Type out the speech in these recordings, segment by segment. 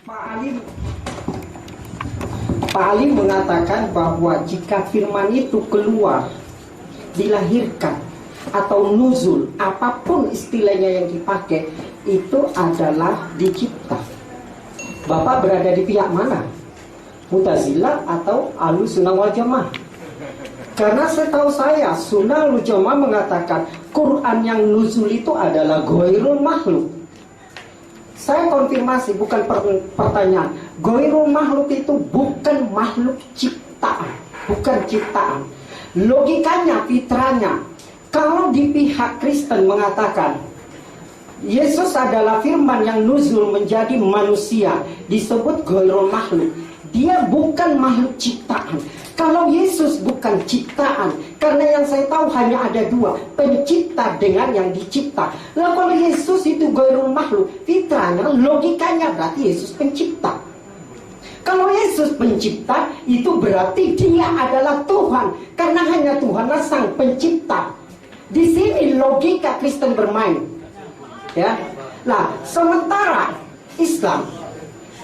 Pak Ali mengatakan bahwa jika firman itu keluar, dilahirkan atau nuzul, apapun istilahnya yang dipakai, itu adalah dicipta. Bapak berada di pihak mana? Mu'tazilah atau Ahlussunnah wal Jamaah? Karena setahu saya, Sunnah wal Jamaah mengatakan Quran yang nuzul itu adalah ghairul makhluk. Saya konfirmasi, bukan pertanyaan. Ghairul makhluk itu bukan makhluk ciptaan, bukan ciptaan. Logikanya, fitranya, kalau di pihak Kristen mengatakan Yesus adalah firman yang nuzul menjadi manusia, disebut ghairul makhluk. Dia bukan makhluk ciptaan. Kalau Yesus bukan ciptaan, karena yang saya tahu hanya ada dua, pencipta dengan yang dicipta. Lalu kalau Yesus itu ghairul makhluk, fitranya, logikanya berarti Yesus pencipta. Kalau Yesus pencipta, itu berarti dia adalah Tuhan, karena hanya Tuhanlah sang pencipta. Di sini logika Kristen bermain. Ya. Nah, sementara Islam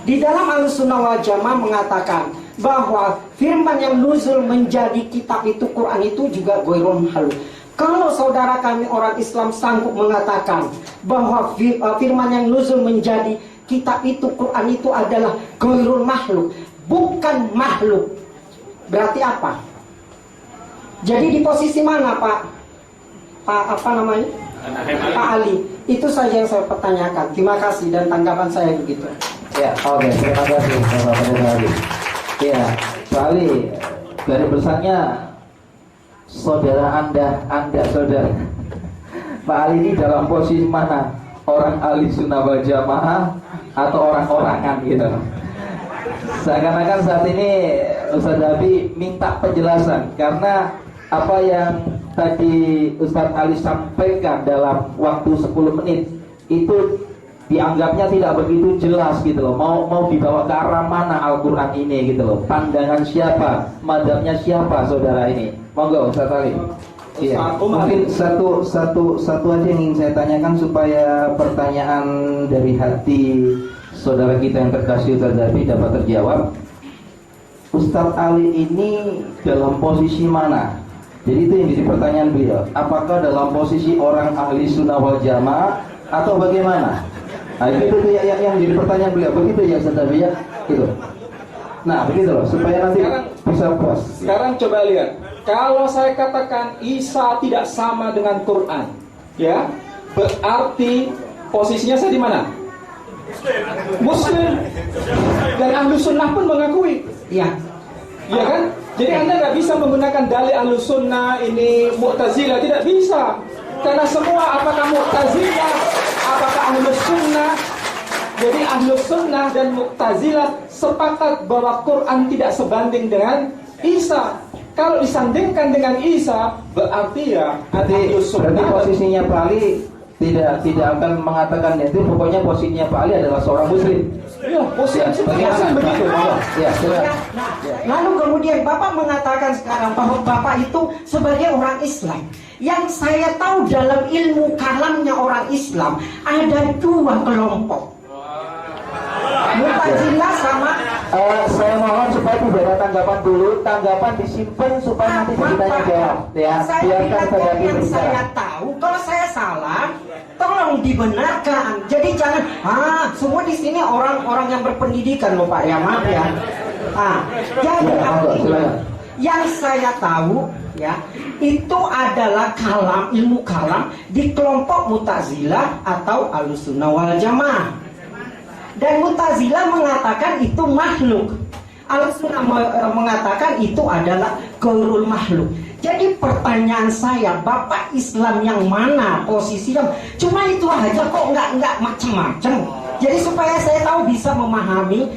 di dalam Ahlussunnah wal Jamaah mengatakan bahwa firman yang nuzul menjadi kitab itu, Quran itu juga ghairul makhluk. Kalau saudara kami orang Islam sanggup mengatakan bahwa firman yang nuzul menjadi kitab itu, Quran itu adalah ghairul makhluk, bukan makhluk, berarti apa? Jadi di posisi mana Pak Ali? Itu saja yang saya pertanyakan. Terima kasih dan tanggapan saya begitu. Ya, oke, terima kasih Bapak Ali. Ya, Pak Ali, garis besarnya saudara Anda saudara Pak Ali ini dalam posisi mana? Orang Ahlussunnah wal Jamaah atau orang-orangan gitu? Seakan-akan saat ini Ustaz Habib minta penjelasan karena apa yang tadi Ustaz Ali sampaikan dalam waktu 10 menit itu dianggapnya tidak begitu jelas gitu loh. Mau dibawa ke arah mana Al-Quran ini gitu loh. Pandangan siapa, madhabnya siapa saudara ini. Monggo Ustaz Ali. Iya. Mungkin satu aja yang ingin saya tanyakan supaya pertanyaan dari hati saudara kita yang terkasih Ustaz Ali dapat terjawab. Ustaz Ali ini dalam posisi mana? Jadi itu yang jadi pertanyaan beliau. Apakah dalam posisi orang Ahlussunnah wal Jamaah atau bagaimana? Nah itu yang jadi pertanyaan beliau. Begitu ya Ustaz Abi ya? Gitu. Nah begitu loh, supaya nanti bisa puas. Sekarang coba lihat. Kalau saya katakan Isa tidak sama dengan Quran, ya, berarti posisinya saya di mana? Muslim. Dan Ahlussunnah pun mengakui. Iya. Iya kan? Jadi Anda nggak bisa menggunakan dalil Ahlussunnah ini Mu'tazilah, tidak bisa. Karena semua apakah Mu'tazilah, apakah Ahlussunnah. Jadi Ahlussunnah dan Mu'tazilah sepakat bahwa Quran tidak sebanding dengan Isa. Kalau disandingkan dengan Isa, berarti ya Ahlussunnah. Berarti posisinya Pak Ali tidak akan mengatakan itu. Pokoknya posisinya Pak Ali adalah seorang Muslim. Ya, posisi begitu. Ya, Lalu kemudian Bapak mengatakan sekarang bahwa Bapak itu sebagai orang Islam. Yang saya tahu dalam ilmu kalamnya orang Islam ada dua kelompok, Mu'tazilah sama. Saya mohon supaya tidak ada tanggapan dulu. Tanggapan disimpan supaya nanti ditanya jawab. Ya, biarkan saja Yang saya tahu, kalau saya salah, tolong dibenarkan. Jadi jangan, semua di sini orang-orang yang berpendidikan loh Pak, ya maaf ya. Jadi yang saya tahu ya, itu adalah ilmu kalam di kelompok Mu'tazilah atau Ahlussunnah wal Jamaah. Dan Mu'tazilah mengatakan itu makhluk, Ahlussunnah mengatakan itu adalah ghairul makhluk. Jadi pertanyaan saya, Bapak Islam yang mana posisinya? Cuma itu aja kok, nggak macam-macam. Jadi supaya saya tahu bisa memahami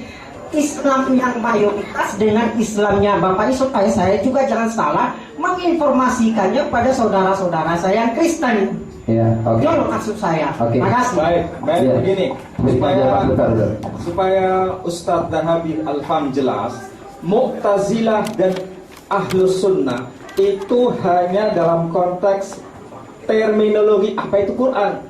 Islam yang mayoritas dengan Islamnya Bapak ini, supaya saya juga jangan salah menginformasikannya pada saudara-saudara saya yang Kristen. Ya, oke. Itu maksud saya. Oke. Makasih. Baik Ya. begini. Supaya Ustadz dan Habib Alham jelas, Mu'tazilah dan Ahlussunnah itu hanya dalam konteks terminologi apa itu Quran.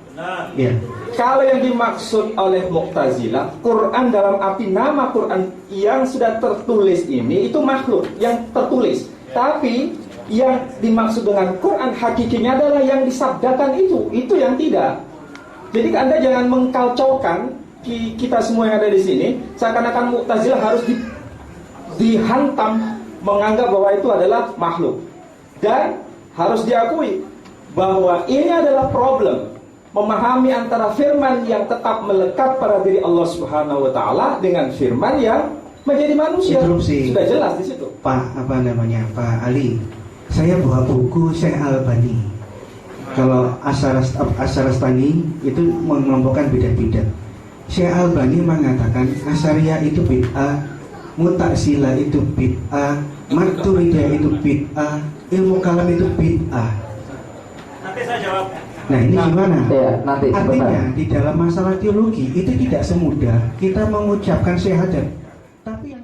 Iya. Kalau yang dimaksud oleh Mu'tazilah, Quran dalam arti nama Quran yang sudah tertulis ini itu makhluk yang tertulis. Tapi yang dimaksud dengan Quran hakikinya adalah yang disabdakan itu yang tidak. Jadi Anda jangan mengkacaukan kita semua yang ada di sini seakan-akan Mu'tazilah harus dihantam menganggap bahwa itu adalah makhluk. Dan harus diakui bahwa ini adalah problem memahami antara firman yang tetap melekat pada diri Allah Subhanahu wa taala dengan firman yang menjadi manusia. Interupsi. Sudah jelas di situ. Pak Pak Ali, saya bawa buku Syekh Al-Albani. Kalau Asyarastani itu mengelompokkan bidat-bidat. Syekh Al-Albani mengatakan Asyariyah itu bid'ah, Mu'tazilah itu bid'ah, Maturidiyah itu bid'ah, ilmu kalam itu bid'ah. Nanti saya jawab. Nah ini gimana? Ya, nanti Artinya sebentar. di dalam masalah teologi itu tidak semudah kita mengucapkan syahadat. Tapi yang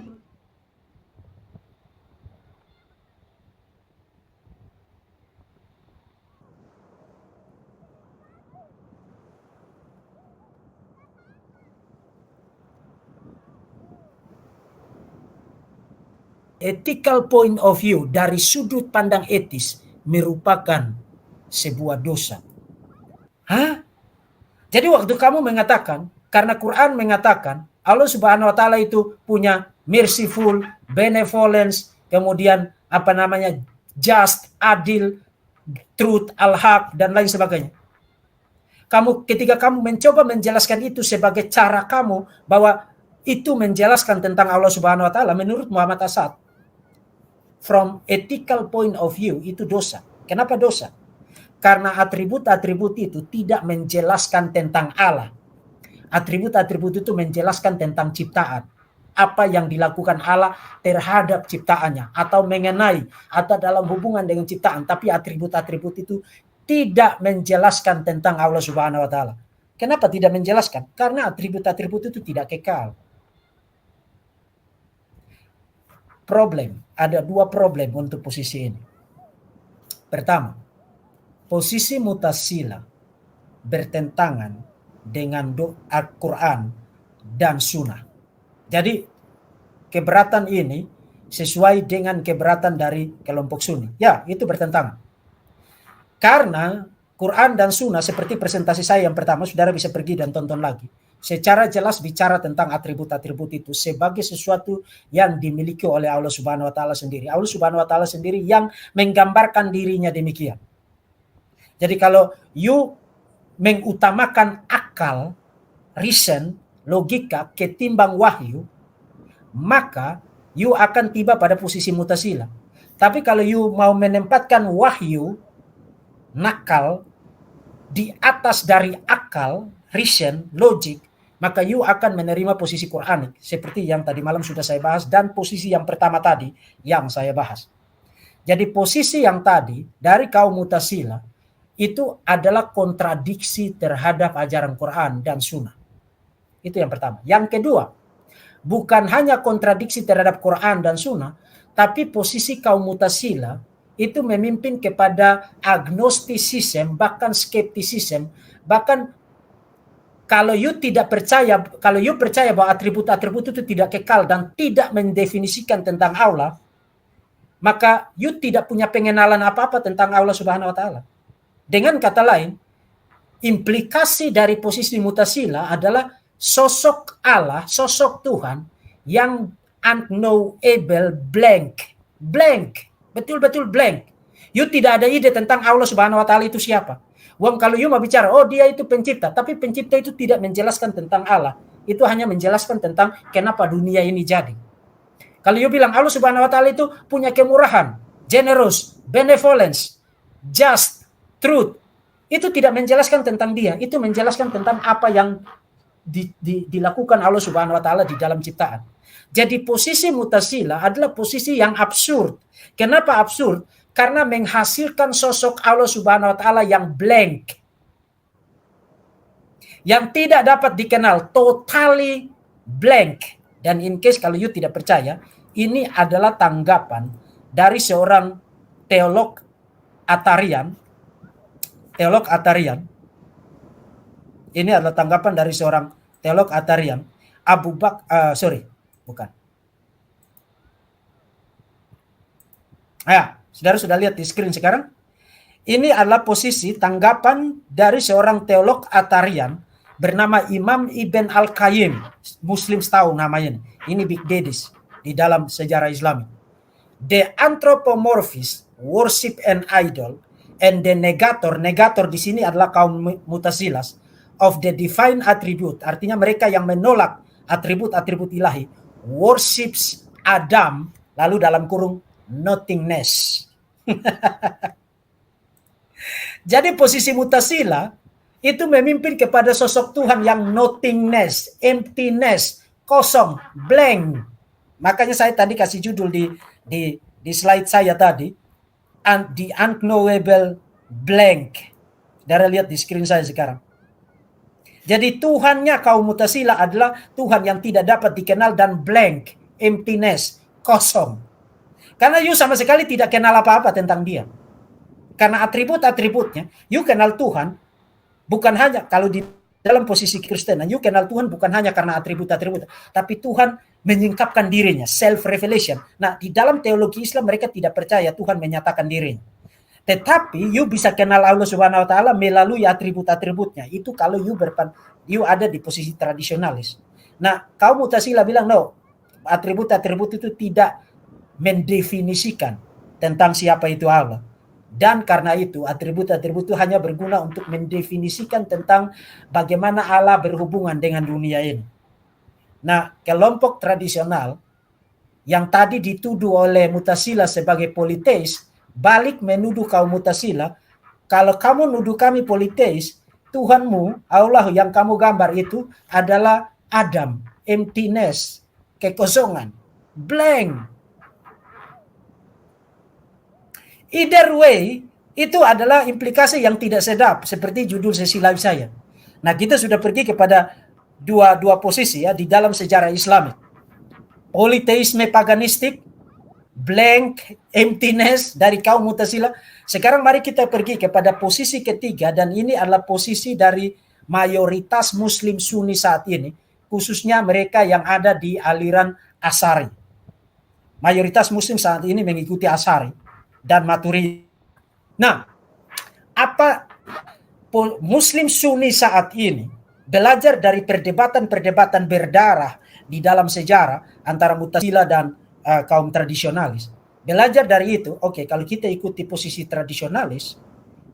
ethical point of view dari sudut pandang etis merupakan sebuah dosa. Hah? Jadi waktu kamu mengatakan, karena Quran mengatakan Allah Subhanahu wa taala itu punya merciful, benevolence, kemudian just, adil, truth, al-haq dan lain sebagainya. Ketika kamu mencoba menjelaskan itu sebagai cara kamu bahwa itu menjelaskan tentang Allah Subhanahu wa taala menurut Muhammad Asad, from ethical point of view itu dosa. Kenapa dosa? Karena atribut-atribut itu tidak menjelaskan tentang Allah. Atribut-atribut itu menjelaskan tentang ciptaan. Apa yang dilakukan Allah terhadap ciptaannya. Atau mengenai, atau dalam hubungan dengan ciptaan. Tapi atribut-atribut itu tidak menjelaskan tentang Allah Subhanahu wa taala. Kenapa tidak menjelaskan? Karena atribut-atribut itu tidak kekal. Ada dua problem untuk posisi ini. Pertama, posisi Mu'tazilah bertentangan dengan Al-Quran dan Sunnah. Jadi keberatan ini sesuai dengan keberatan dari kelompok Sunni. Ya, itu bertentangan. Karena Quran dan Sunnah seperti presentasi saya yang pertama, saudara bisa pergi dan tonton lagi. Secara jelas bicara tentang atribut-atribut itu sebagai sesuatu yang dimiliki oleh Allah Subhanahu wa taala sendiri. Allah Subhanahu wa taala sendiri yang menggambarkan dirinya demikian. Jadi kalau you mengutamakan akal, reason, logika ketimbang wahyu, maka you akan tiba pada posisi Mu'tazilah. Tapi kalau you mau menempatkan wahyu, nakal di atas dari akal, reason, logik, maka you akan menerima posisi Quranik seperti yang tadi malam sudah saya bahas dan posisi yang pertama tadi yang saya bahas. Jadi posisi yang tadi dari kaum Mu'tazilah itu adalah kontradiksi terhadap ajaran Quran dan Sunnah. Itu yang pertama. Yang kedua, bukan hanya kontradiksi terhadap Quran dan Sunnah, tapi posisi kaum Mu'tazilah itu memimpin kepada agnostisism, bahkan skeptisism, bahkan kalau you percaya bahwa atribut-atribut itu tidak kekal dan tidak mendefinisikan tentang Allah, maka you tidak punya pengenalan apa-apa tentang Allah Subhanahu wa taala. Dengan kata lain, implikasi dari posisi Mu'tazilah adalah sosok Allah, sosok Tuhan yang unknowable, blank, betul-betul blank. You tidak ada ide tentang Allah Subhanahu wa taala itu siapa. Wong kalau you mau bicara, oh dia itu pencipta, tapi pencipta itu tidak menjelaskan tentang Allah. Itu hanya menjelaskan tentang kenapa dunia ini jadi. Kalau you bilang Allah Subhanahu wa taala itu punya kemurahan, generous, benevolence, just, truth, itu tidak menjelaskan tentang dia, itu menjelaskan tentang apa yang dilakukan Allah Subhanahu wa taala di dalam ciptaan. Jadi posisi Mu'tazilah adalah posisi yang absurd. Kenapa absurd? Karena menghasilkan sosok Allah Subhanahu wa taala yang blank. Yang tidak dapat dikenal, totally blank. Dan in case kalau you tidak percaya, ini adalah tanggapan dari seorang teolog Atarian Ini adalah tanggapan dari seorang teolog Atarian, bukan. Saudara sudah lihat di screen sekarang? Ini adalah posisi tanggapan dari seorang teolog Atarian bernama Imam Ibn Al-Qayyim. Muslim tahu namanya. Ini Big Daddies di dalam sejarah Islami. The anthropomorphist worship an idol and the negator di sini adalah kaum Mutazilah of the divine attribute, artinya mereka yang menolak atribut-atribut ilahi, worships Adam, lalu dalam kurung nothingness. Jadi posisi Mutazilah itu memimpin kepada sosok Tuhan yang nothingness, emptiness, kosong, blank. Makanya saya tadi kasih judul di slide saya tadi, the unknowable blank. Saudara lihat di screen saya sekarang. Jadi Tuhannya kaum Mutazilah adalah Tuhan yang tidak dapat dikenal dan blank, emptiness, kosong. Karena you sama sekali tidak kenal apa-apa tentang dia. Karena atribut-atributnya, you kenal Tuhan bukan hanya kalau di dalam posisi Kristen, you kenal Tuhan bukan hanya karena atribut-atribut, tapi Tuhan menyingkapkan dirinya, self-revelation. Nah, di dalam teologi Islam mereka tidak percaya Tuhan menyatakan dirinya. Tetapi you bisa kenal Allah Subhanahu wa taala melalui atribut-atributnya. Itu kalau you ada di posisi tradisionalis. Nah, kaum Mutazilah bilang no, atribut-atribut itu tidak mendefinisikan tentang siapa itu Allah. Dan karena itu atribut-atribut itu hanya berguna untuk mendefinisikan tentang bagaimana Allah berhubungan dengan dunia ini. Nah, kelompok tradisional yang tadi dituduh oleh Mutazilah sebagai politeis balik menuduh kaum Mutazilah, kalau kamu nuduh kami politeis, Tuhanmu, Allah yang kamu gambar itu adalah Adam, emptiness, kekosongan, blank. Either way, itu adalah implikasi yang tidak sedap, seperti judul sesi live saya. Nah, kita sudah pergi kepada dua posisi ya di dalam sejarah Islami. Politeisme paganistik, blank, emptiness dari kaum Mutazilah. Sekarang mari kita pergi kepada posisi ketiga, dan ini adalah posisi dari mayoritas Muslim Sunni saat ini, khususnya mereka yang ada di aliran Asy'ari. Mayoritas Muslim saat ini mengikuti Asy'ari dan Maturidi. Nah, apa Muslim Sunni saat ini belajar dari perdebatan-perdebatan berdarah di dalam sejarah antara Mutazilah dan kaum tradisionalis. Belajar dari itu, oke, kalau kita ikuti posisi tradisionalis,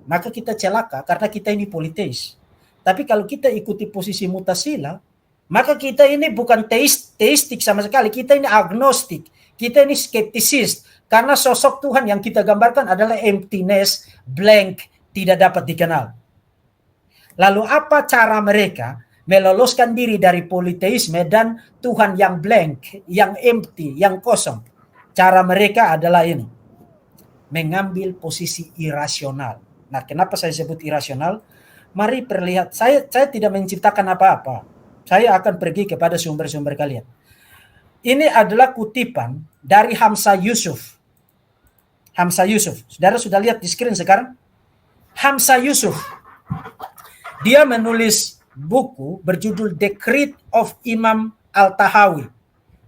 maka kita celaka karena kita ini politeis. Tapi kalau kita ikuti posisi Mutazilah, maka kita ini bukan teistik sama sekali, kita ini agnostik, kita ini skeptisis, karena sosok Tuhan yang kita gambarkan adalah emptiness, blank, tidak dapat dikenal. Lalu apa cara mereka meloloskan diri dari politeisme dan Tuhan yang blank, yang empty, yang kosong? Cara mereka adalah ini, mengambil posisi irasional. Nah, kenapa saya sebut irasional? Mari perlihat, saya tidak menciptakan apa-apa. Saya akan pergi kepada sumber-sumber kalian. Ini adalah kutipan dari Hamzah Yusuf. Hamzah Yusuf, saudara sudah lihat di screen sekarang? Hamzah Yusuf, dia menulis buku berjudul The Creed of Imam Al-Tahawi.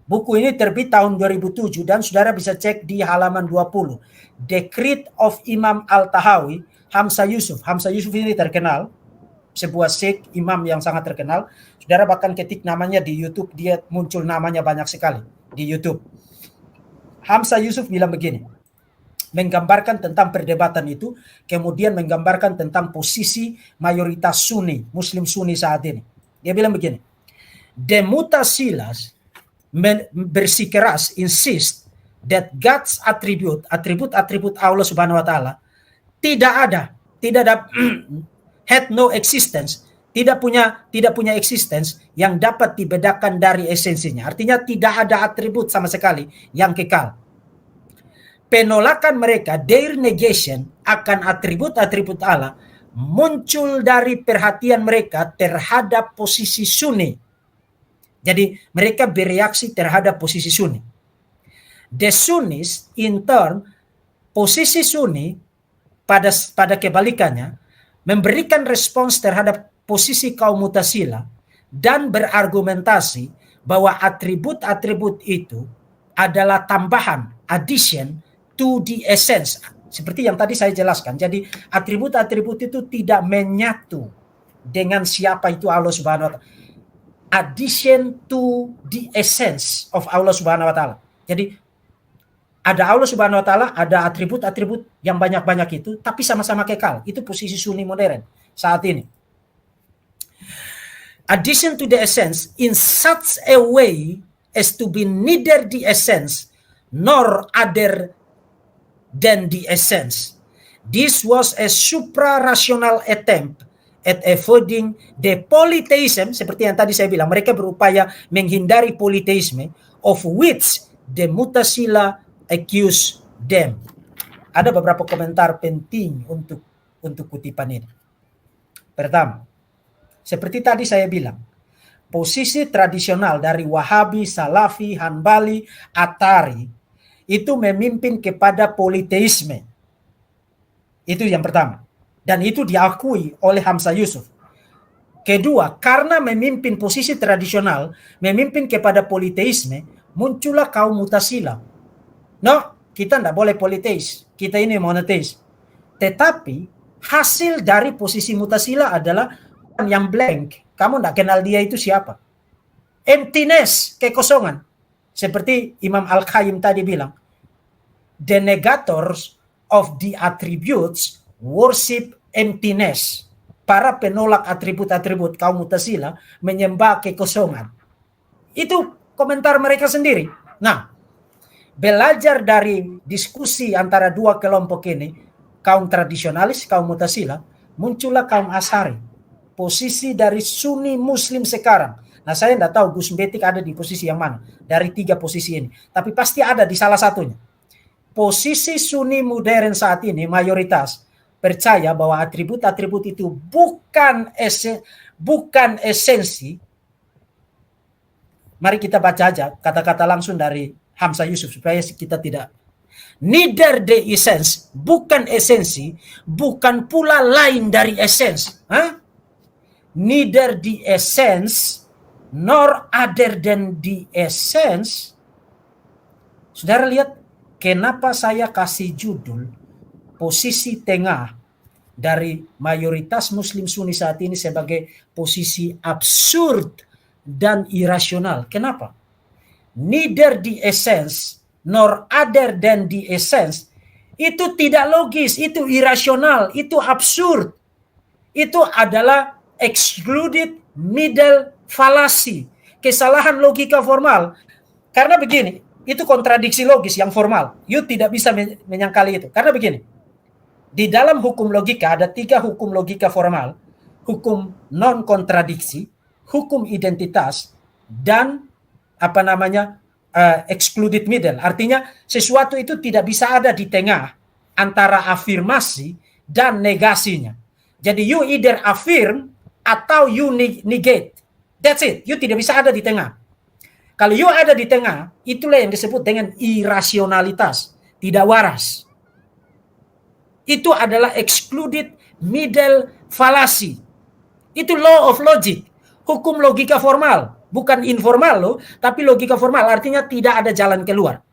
Buku ini terbit tahun 2007 dan saudara bisa cek di halaman 20. The Creed of Imam Al-Tahawi, Hamzah Yusuf. Hamzah Yusuf ini terkenal, sebuah syekh imam yang sangat terkenal. Saudara bahkan ketik namanya di YouTube, dia muncul namanya banyak sekali di YouTube. Hamzah Yusuf bilang begini, menggambarkan tentang perdebatan itu, kemudian menggambarkan tentang posisi mayoritas Sunni, Muslim Sunni saat ini. Dia bilang begini, the Mutazilah bersikeras insist that God's atribut Allah Subhanahu wa taala tidak ada had no existence, tidak punya existence yang dapat dibedakan dari esensinya. Artinya tidak ada atribut sama sekali yang kekal. Penolakan mereka, their negation akan atribut-atribut Allah muncul dari perhatian mereka terhadap posisi Sunni. Jadi mereka bereaksi terhadap posisi Sunni. The Sunnis in turn, posisi Sunni pada kebalikannya memberikan respons terhadap posisi kaum Mu'tazilah dan berargumentasi bahwa atribut-atribut itu adalah tambahan, addition to the essence. Seperti yang tadi saya jelaskan. Jadi atribut-atribut itu tidak menyatu dengan siapa itu Allah Subhanahu wa taala. Addition to the essence of Allah Subhanahu wa taala. Jadi ada Allah Subhanahu wa taala, ada atribut-atribut yang banyak-banyak itu, tapi sama-sama kekal. Itu posisi Sunni modern saat ini. Addition to the essence in such a way as to be neither the essence nor other than the essence. This was a supra-rational attempt at avoiding the polytheism, seperti yang tadi saya bilang, mereka berupaya menghindari polytheisme, of which the Mu'tazilah accuse them. Ada beberapa komentar penting untuk kutipan ini. Pertama, seperti tadi saya bilang, posisi tradisional dari Wahabi, Salafi, Hanbali, Atari itu memimpin kepada politeisme. Itu yang pertama. Dan itu diakui oleh Hamzah Yusuf. Kedua, karena memimpin posisi tradisional, memimpin kepada politeisme, muncullah kaum Mu'tazilah. No, kita tidak boleh politeis. Kita ini monoteis. Tetapi hasil dari posisi Mu'tazilah adalah yang blank. Kamu tidak kenal dia itu siapa. Emptiness, kekosongan. Seperti Imam Al-Qayyim tadi bilang. The negators of the attributes worship emptiness. Para penolak atribut-atribut kaum Mu'tazilah menyembah kekosongan. Itu komentar mereka sendiri. Nah, belajar dari diskusi antara dua kelompok ini, kaum tradisionalis, kaum Mu'tazilah, muncullah kaum Asy'ari. Posisi dari Sunni Muslim sekarang. Nah, saya tidak tahu Gus Betik ada di posisi yang mana dari tiga posisi ini. Tapi pasti ada di salah satunya. Posisi Sunni modern saat ini mayoritas percaya bahwa atribut-atribut itu bukan esensi. Mari kita baca aja kata-kata langsung dari Hamzah Yusuf supaya kita tidak. Neither the essence, bukan esensi, bukan pula lain dari essence. Neither the essence nor other than the essence. Saudara lihat kenapa saya kasih judul posisi tengah dari mayoritas Muslim Sunni saat ini sebagai posisi absurd dan irasional. Kenapa? Neither the essence nor other than the essence. Itu tidak logis, itu irasional, itu absurd. Itu adalah excluded middle fallacy, kesalahan logika formal. Karena begini, itu kontradiksi logis yang formal. You tidak bisa menyangkali itu. Karena begini, di dalam hukum logika ada 3 hukum logika formal. Hukum non-kontradiksi, hukum identitas, dan excluded middle. Artinya sesuatu itu tidak bisa ada di tengah antara afirmasi dan negasinya. Jadi you either affirm atau you negate. That's it. You tidak bisa ada di tengah. Kalau you ada di tengah, itulah yang disebut dengan irasionalitas, tidak waras. Itu adalah excluded middle fallacy. Itu law of logic, hukum logika formal, bukan informal loh, tapi logika formal artinya tidak ada jalan keluar.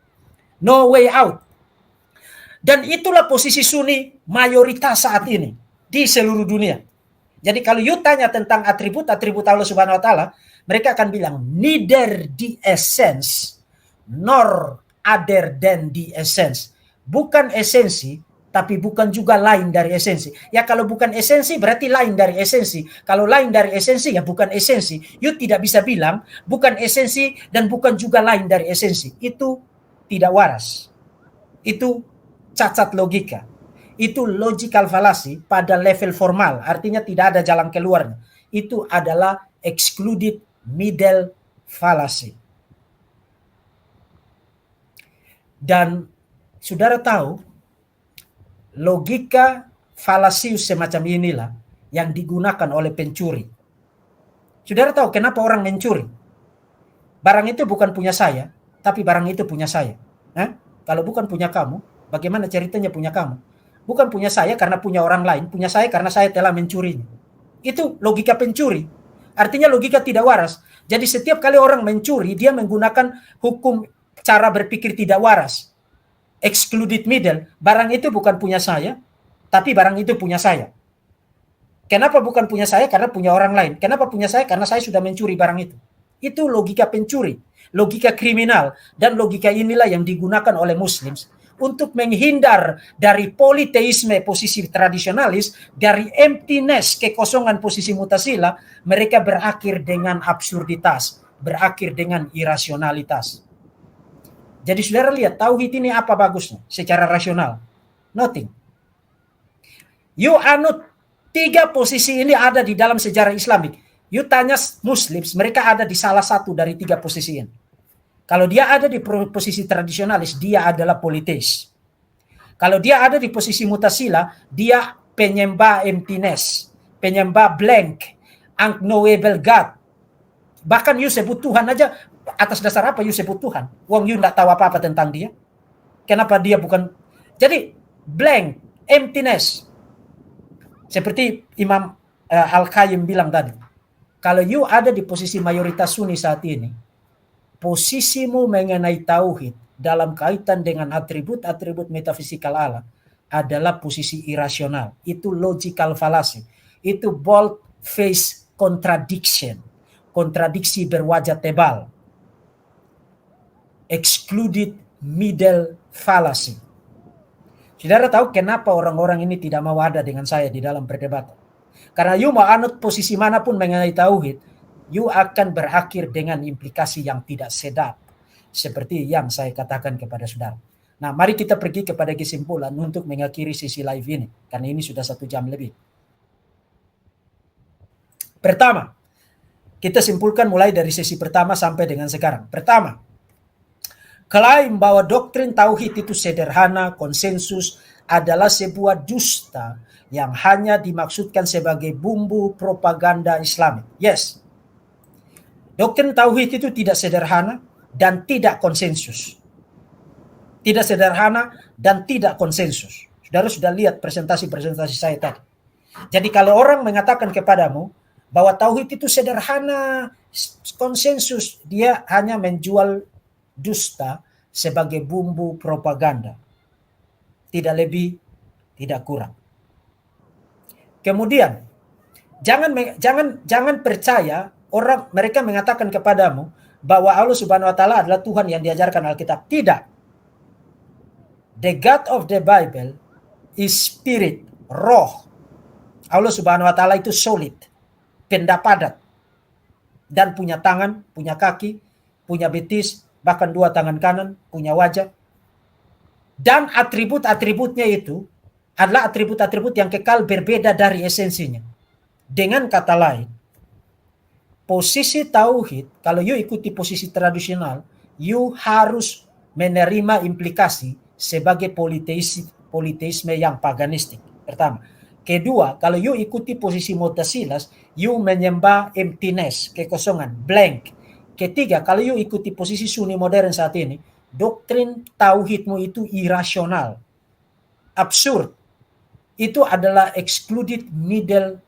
No way out. Dan itulah posisi Sunni mayoritas saat ini di seluruh dunia. Jadi kalau you tanya tentang atribut-atribut Allah Subhanahu wa taala, mereka akan bilang neither the essence nor other than the essence. Bukan esensi, tapi bukan juga lain dari esensi. Ya kalau bukan esensi berarti lain dari esensi. Kalau lain dari esensi ya bukan esensi. You tidak bisa bilang bukan esensi dan bukan juga lain dari esensi. Itu tidak waras. Itu cacat logika. Itu logical fallacy pada level formal. Artinya tidak ada jalan keluarnya. Itu adalah excluded middle fallacy. Dan saudara tahu, logika falasius semacam inilah yang digunakan oleh pencuri. Saudara tahu kenapa orang mencuri? Barang itu bukan punya saya, tapi barang itu punya saya. Kalau bukan punya kamu, bagaimana ceritanya punya kamu? Bukan punya saya karena punya orang lain, punya saya karena saya telah mencurinya. Itu logika pencuri. Artinya logika tidak waras. Jadi setiap kali orang mencuri, dia menggunakan hukum cara berpikir tidak waras. Excluded middle, barang itu bukan punya saya, tapi barang itu punya saya. Kenapa bukan punya saya? Karena punya orang lain. Kenapa punya saya? Karena saya sudah mencuri barang itu. Itu logika pencuri, logika kriminal, dan logika inilah yang digunakan oleh Muslims untuk menghindar dari politeisme posisi tradisionalis, dari emptiness kekosongan posisi mutasila. Mereka berakhir dengan absurditas, berakhir dengan irasionalitas. Jadi saudara lihat, tauhid ini apa bagusnya secara rasional? Nothing. You anut 3 posisi ini ada di dalam sejarah Islamik. You tanya Muslims, mereka ada di salah satu dari 3 posisi ini. Kalau dia ada di posisi tradisionalis, dia adalah politeis. Kalau dia ada di posisi mutasila, dia penyembah emptiness, penyembah blank, unknowable God. Bahkan you sebut Tuhan aja, atas dasar apa you sebut Tuhan? Wong you tidak tahu apa-apa tentang dia. Kenapa dia bukan? Jadi blank, emptiness. Seperti Imam Al-Qayyim bilang tadi, kalau you ada di posisi mayoritas Sunni saat ini, posisimu mengenai tauhid dalam kaitan dengan atribut-atribut metafisikal Allah adalah posisi irasional. Itu logical fallacy. Itu bold face contradiction. Kontradiksi berwajah tebal. Excluded middle fallacy. Saudara tahu kenapa orang-orang ini tidak mau ada dengan saya di dalam perdebatan? Karena you mau anut posisi manapun mengenai tauhid, you akan berakhir dengan implikasi yang tidak sedap. Seperti yang saya katakan kepada saudara. Nah, mari kita pergi kepada kesimpulan untuk mengakhiri sesi live ini. Karena ini sudah 1 jam lebih. Pertama, kita simpulkan mulai dari sesi pertama sampai dengan sekarang. Pertama, klaim bahwa doktrin tauhid itu sederhana, konsensus, adalah sebuah dusta yang hanya dimaksudkan sebagai bumbu propaganda Islam. Yes. Doktrin tauhid itu tidak sederhana dan tidak konsensus. Tidak sederhana dan tidak konsensus. Saudara sudah lihat presentasi-presentasi saya tadi. Jadi kalau orang mengatakan kepadamu bahwa tauhid itu sederhana, konsensus, dia hanya menjual dusta sebagai bumbu propaganda. Tidak lebih, tidak kurang. Kemudian, jangan percaya orang mereka mengatakan kepadamu bahwa Allah Subhanahu wa taala adalah Tuhan yang diajarkan Alkitab. Tidak. The God of the Bible is spirit, roh. Allah Subhanahu wa taala itu solid, benda padat, dan punya tangan, punya kaki, punya betis, bahkan 2 tangan kanan, punya wajah. Dan atribut-atributnya itu adalah atribut-atribut yang kekal, berbeda dari esensinya. Dengan kata lain, posisi tauhid, kalau you ikuti posisi tradisional, you harus menerima implikasi sebagai politeisme yang paganistik. Pertama. Kedua, kalau you ikuti posisi Mu'tazilah, you menyembah emptiness, kekosongan, blank. Ketiga, kalau you ikuti posisi Sunni modern saat ini, doktrin tauhidmu itu irasional, absurd. Itu adalah excluded middle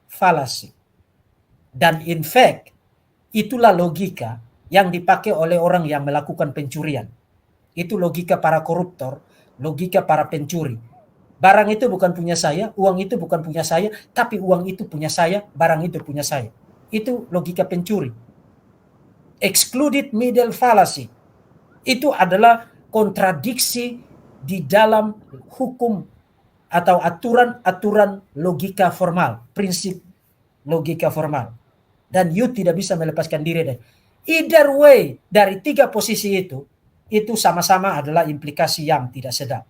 fallacy. Dan in fact, itulah logika yang dipakai oleh orang yang melakukan pencurian. Itu logika para koruptor, logika para pencuri. Barang itu bukan punya saya, uang itu bukan punya saya, tapi uang itu punya saya, barang itu punya saya. Itu logika pencuri. Excluded middle fallacy. Itu adalah kontradiksi di dalam hukum atau aturan-aturan logika formal, prinsip logika formal. Dan you tidak bisa melepaskan diri dari either way dari 3 posisi itu sama-sama adalah implikasi yang tidak sedap.